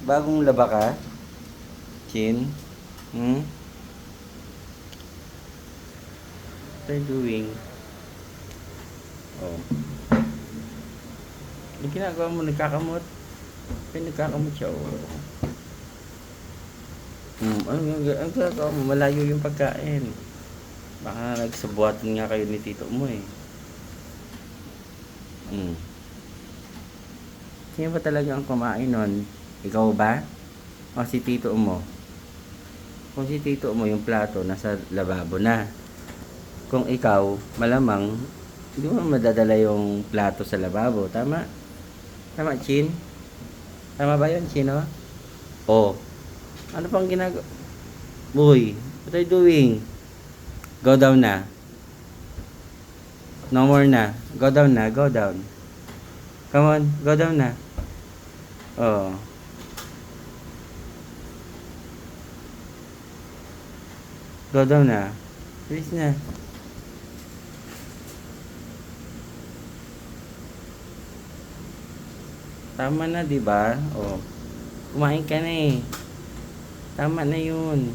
Bagong laba ka? Chin? Hmm? What are you doing? Oh. Yung ginagawa mo, nagkakamot. Nagkakamot siya, oh. Ang ginagawa mo, malayo yung pagkain. Baka nagsabuatan nga kayo ni tito mo eh. Sino ba talaga ang kumain nun? Ikaw ba? O si tito mo? Kung si tito mo, yung plato nasa lababo na. Kung ikaw, malamang hindi mo madadala yung plato sa lababo. Tama? Tama, Chin? Tama ba yun, Chino? Oh. Ano pang ginagawa? Boy, what are you doing? Go down na. No more na. Go down na. Go down. Come on. Go down na. Oh. Go down na. Please na. Tama na, 'di ba? Oh. Kumain ka na eh. Tama na 'yun.